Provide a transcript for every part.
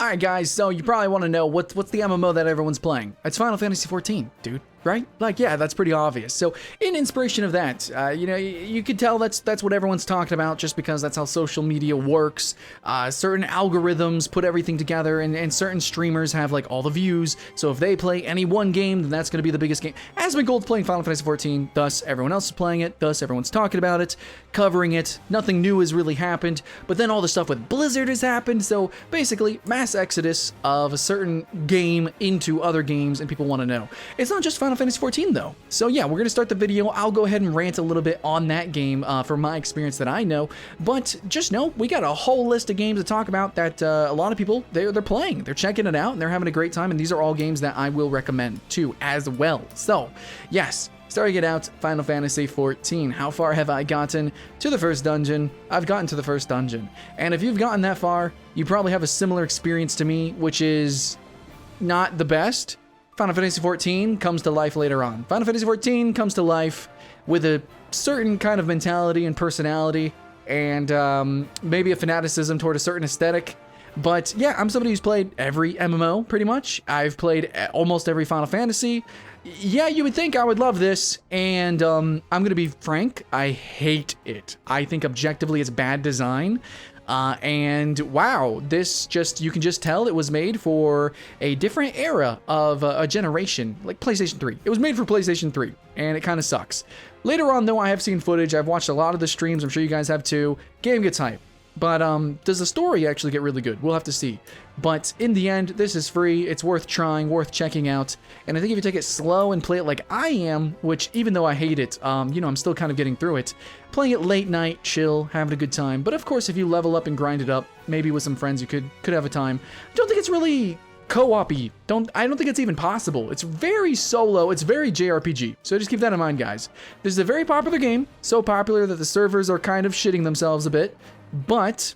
Alright guys, so you probably want to know what's the MMO that everyone's playing. It's Final Fantasy XIV, dude, right? Like, yeah, that's pretty obvious. So, in inspiration of that, you know, you could tell that's what everyone's talking about just because that's how social media works. Certain algorithms put everything together, and certain streamers have, like, all the views. So if they play any one game, then that's going to be the biggest game. Asmongold's playing Final Fantasy XIV, thus everyone else is playing it, thus everyone's talking about it, covering it. Nothing new has really happened, but then all the stuff with Blizzard has happened, so basically, mass exodus of a certain game into other games, and people want to know. It's not just Final Fantasy XIV though. So yeah, we're gonna start the video. I'll go ahead and rant a little bit on that game from my experience that I know, but just know we got a whole list of games to talk about that a lot of people they're playing, they're checking it out, and they're having a great time, and these are all games that I will recommend too as well. So yes, starting it out, Final Fantasy XIV. How far have I gotten? To the first dungeon. I've gotten to the first dungeon. And if you've gotten that far, you probably have a similar experience to me, which is not the best. Final Fantasy XIV comes to life later on. Final Fantasy XIV comes to life with a certain kind of mentality and personality, and maybe a fanaticism toward a certain aesthetic. But yeah, I'm somebody who's played every MMO, pretty much. I've played almost every Final Fantasy. Yeah, you would think I would love this, and I'm gonna be frank, I hate it. I think objectively it's bad design. And wow, this you can just tell it was made for a different era of a generation, like PlayStation 3. It was made for PlayStation 3, and it kind of sucks. Later on, though, I have seen footage. I've watched a lot of the streams. I'm sure you guys have too. Game gets hype. But does the story actually get really good? We'll have to see. But in the end, this is free. It's worth trying, worth checking out. And I think if you take it slow and play it like I am, which even though I hate it, you know, I'm still kind of getting through it. Playing it late night, chill, having a good time. But of course, if you level up and grind it up, maybe with some friends, you could have a time. I don't think it's really co-op-y. I don't think it's even possible. It's very solo. It's very JRPG. So just keep that in mind, guys. This is a very popular game. So popular that the servers are kind of shitting themselves a bit. But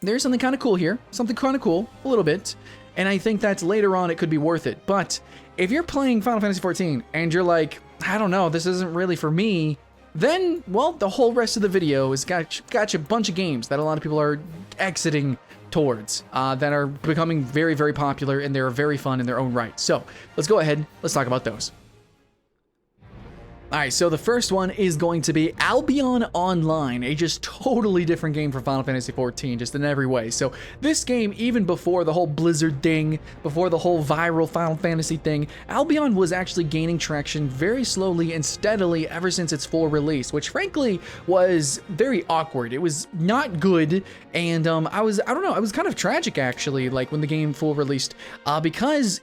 there's something kind of cool here, something kind of cool, a little bit, and I think that later on it could be worth it. But if you're playing Final Fantasy XIV and you're like, I don't know, this isn't really for me, then, well, the whole rest of the video has got you a bunch of games that a lot of people are exiting towards, that are becoming very, very popular, and they're very fun in their own right. So let's go ahead, let's talk about those. Alright, so the first one is going to be Albion Online, a just totally different game from Final Fantasy XIV, just in every way. So this game, even before the whole Blizzard thing, before the whole viral Final Fantasy thing, Albion was actually gaining traction very slowly and steadily ever since its full release, which frankly was very awkward. It was not good, and I don't know, it was kind of tragic actually, like when the game full released, because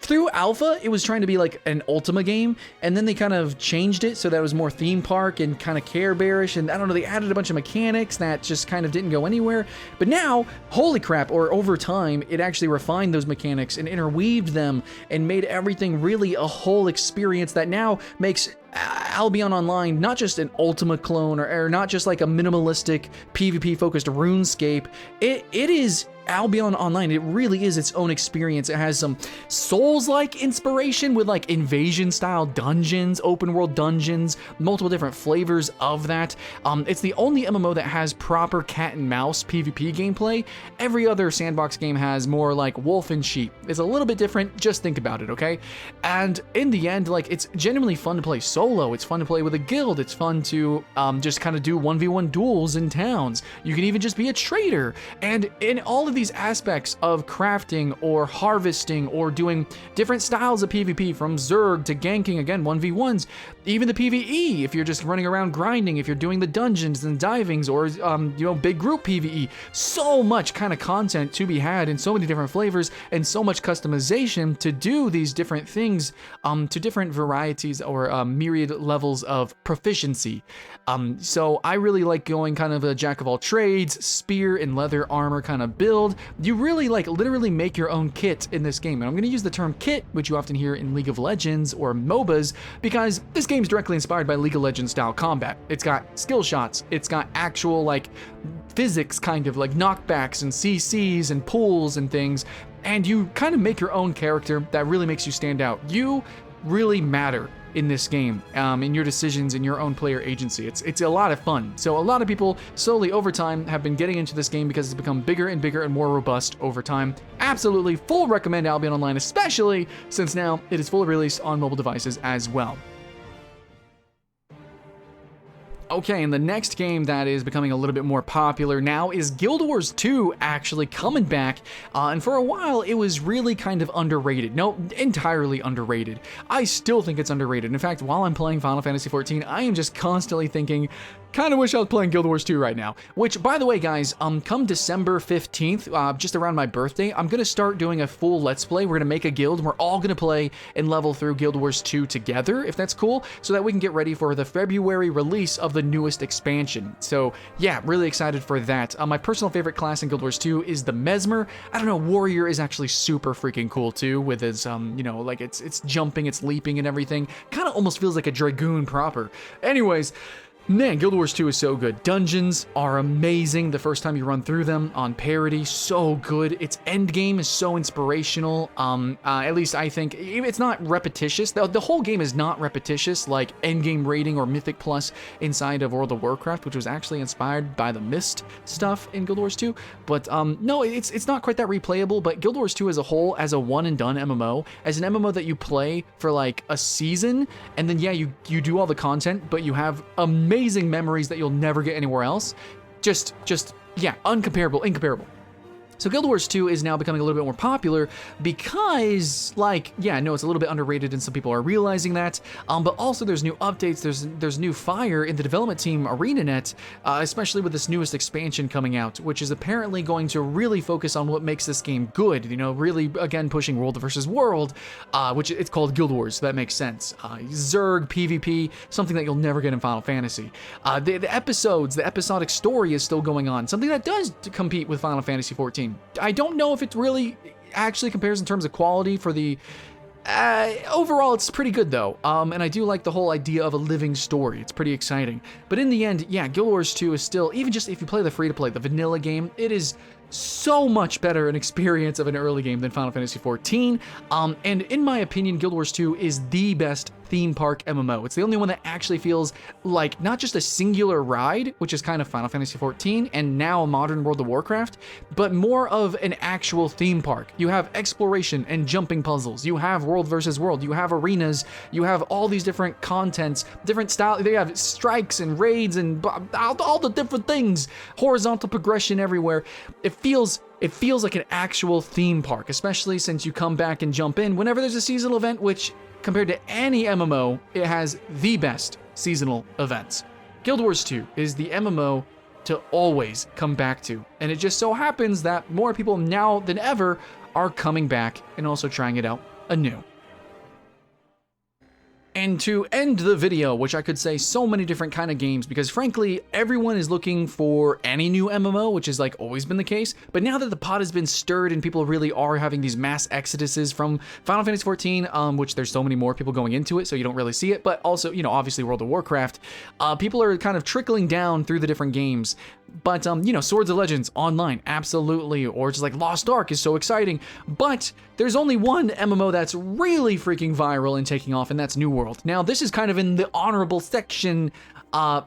through alpha, it was trying to be like an Ultima game, and then they kind of changed it so that it was more theme park and kind of Care Bearish, and I don't know, they added a bunch of mechanics that just kind of didn't go anywhere. But now, holy crap, or over time, it actually refined those mechanics and interweaved them and made everything really a whole experience that now makes Albion Online not just an Ultima clone or not just like a minimalistic PvP focused RuneScape. It is Albion Online. It really is its own experience. It has some Souls-like inspiration with like invasion style dungeons, open world dungeons, multiple different flavors of that. It's the only MMO that has proper cat and mouse PvP gameplay. Every other sandbox game has more like wolf and sheep. It's a little bit different. Just think about it, okay? And in the end, like, it's genuinely fun to play solo. It's fun to play with a guild. It's fun to just kind of do 1v1 duels in towns. You can even just be a trader. And in all of these aspects of crafting or harvesting or doing different styles of PvP, from Zerg to ganking, again, 1v1s, even the PvE, if you're just running around grinding, if you're doing the dungeons and divings, or, you know, big group PvE, so much kind of content to be had in so many different flavors and so much customization to do these different things to different varieties or myriad levels of proficiency. So I really like going kind of a jack of all trades, spear and leather armor kind of build. You really like literally make your own kit in this game. And I'm going to use the term kit, which you often hear in League of Legends or MOBAs, because this game's directly inspired by League of Legends style combat. It's got skill shots. It's got actual like physics, kind of like knockbacks and CCs and pulls and things. And you kind of make your own character that really makes you stand out. You really matter in this game, in your decisions, in your own player agency. It's a lot of fun. So a lot of people slowly over time have been getting into this game because it's become bigger and bigger and more robust over time. Absolutely full recommend Albion Online, especially since now it is fully released on mobile devices as well. Okay, and the next game that is becoming a little bit more popular now is Guild Wars 2 actually coming back, and for a while it was really kind of underrated. No, entirely underrated. I still think it's underrated. In fact, while I'm playing Final Fantasy XIV, I am just constantly thinking, kind of wish I was playing Guild Wars 2 right now. Which, by the way, guys, come December 15th, just around my birthday, I'm gonna start doing a full Let's Play. We're gonna make a guild, and we're all gonna play and level through Guild Wars 2 together, if that's cool, so that we can get ready for the February release of the newest expansion. So, yeah, really excited for that. My personal favorite class in Guild Wars 2 is the Mesmer. I don't know, Warrior is actually super freaking cool too, with its, you know, like it's jumping, it's leaping and everything. Kind of almost feels like a Dragoon proper. Anyways, man, Guild Wars 2 is so good. Dungeons are amazing the first time you run through them on parity. So good. Its end game is so inspirational. At least I think it's not repetitious. The whole game is not repetitious like end game rating or Mythic Plus inside of World of Warcraft, which was actually inspired by the Mist stuff in Guild Wars 2. But no, it's not quite that replayable. But Guild Wars 2 as a whole, as a one and done MMO, as an MMO that you play for like a season, and then yeah, you do all the content, but you have amazing memories that you'll never get anywhere else. Just yeah, incomparable. So Guild Wars 2 is now becoming a little bit more popular because, like, yeah, I know it's a little bit underrated and some people are realizing that, but also there's new updates, there's new fire in the development team ArenaNet, especially with this newest expansion coming out, which is apparently going to really focus on what makes this game good, you know, really, again, pushing world versus world, which it's called Guild Wars, so that makes sense. Zerg, PvP, something that you'll never get in Final Fantasy. The episodes, the episodic story is still going on, something that does compete with Final Fantasy XIV. I don't know if it really actually compares in terms of quality for the... overall, it's pretty good though, and I do like the whole idea of a living story. It's pretty exciting. But in the end, yeah, Guild Wars 2 is still, even just if you play the free-to-play, the vanilla game, it is so much better an experience of an early game than Final Fantasy XIV, and in my opinion, Guild Wars 2 is the best theme park MMO. It's the only one that actually feels like not just a singular ride, which is kind of Final Fantasy XIV and now modern World of Warcraft, but more of an actual theme park. You have exploration and jumping puzzles. You have world versus world. You have arenas. You have all these different contents, different style. They have strikes and raids and all the different things. Horizontal progression everywhere. It feels like an actual theme park, especially since you come back and jump in whenever there's a seasonal event, which compared to any MMO, it has the best seasonal events. Guild Wars 2 is the MMO to always come back to, and it just so happens that more people now than ever are coming back and also trying it out anew. And to end the video, which I could say so many different kind of games, because frankly, everyone is looking for any new MMO, which has like always been the case. But now that the pot has been stirred and people really are having these mass exoduses from Final Fantasy XIV, which there's so many more people going into it, so you don't really see it. But also, you know, obviously World of Warcraft, people are kind of trickling down through the different games. But, you know, Swords of Legends online, absolutely. Or just like Lost Ark is so exciting. But there's only one MMO that's really freaking viral and taking off, and that's New World. Now, this is kind of in the honorable section,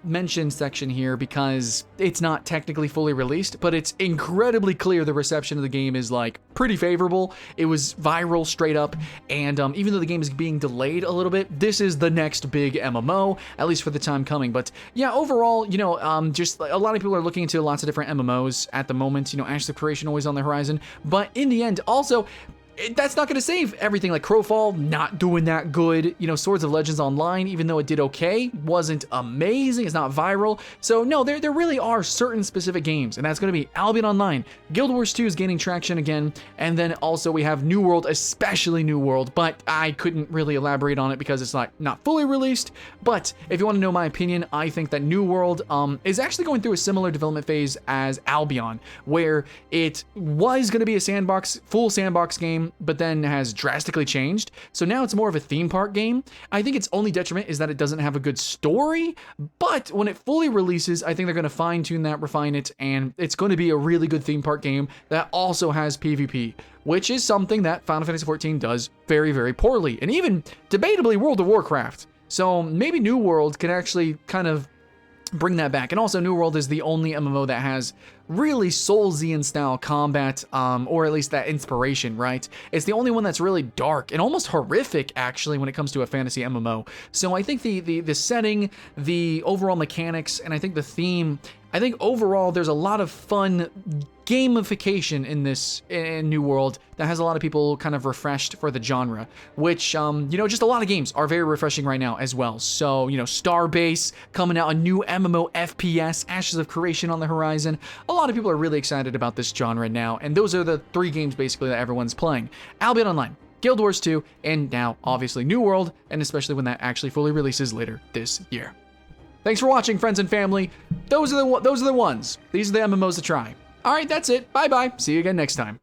mention section here, because it's not technically fully released, but it's incredibly clear the reception of the game is like pretty favorable. It was viral straight up, and even though the game is being delayed a little bit, this is the next big MMO, at least for the time coming. But yeah, overall, you know, just a lot of people are looking into lots of different MMOs at the moment. You know, Ashes of Creation always on the horizon, but in the end, also, that's not going to save everything. Like Crowfall, not doing that good. You know, Swords of Legends Online, even though it did okay, wasn't amazing. It's not viral. So no, there really are certain specific games, and that's going to be Albion Online. Guild Wars 2 is gaining traction again, and then also we have New World, especially New World, but I couldn't really elaborate on it because it's not fully released. But if you want to know my opinion, I think that New World is actually going through a similar development phase as Albion, where it was going to be a full sandbox game, but then has drastically changed. So now it's more of a theme park game. I think its only detriment is that it doesn't have a good story, but when it fully releases, I think they're going to fine-tune that, refine it, and it's going to be a really good theme park game that also has PvP, which is something that Final Fantasy XIV does very, very poorly. And even, debatably, World of Warcraft. So maybe New World could actually kind of bring that back. And also, New World is the only MMO that has really Soulsian style combat, or at least that inspiration, right? It's the only one that's really dark and almost horrific, actually, when it comes to a fantasy MMO. So I think the setting, the overall mechanics, and I think the theme, I think overall there's a lot of fun gamification in New World that has a lot of people kind of refreshed for the genre, which, just a lot of games are very refreshing right now as well. So, Starbase coming out, a new MMO FPS, Ashes of Creation on the horizon. A lot of people are really excited about this genre now, and those are the 3 games basically that everyone's playing. Albion Online, Guild Wars 2, and now obviously New World, and especially when that actually fully releases later this year. Thanks for watching, friends and family. Those are the ones. These are the MMOs to try. All right, that's it. Bye-bye. See you again next time.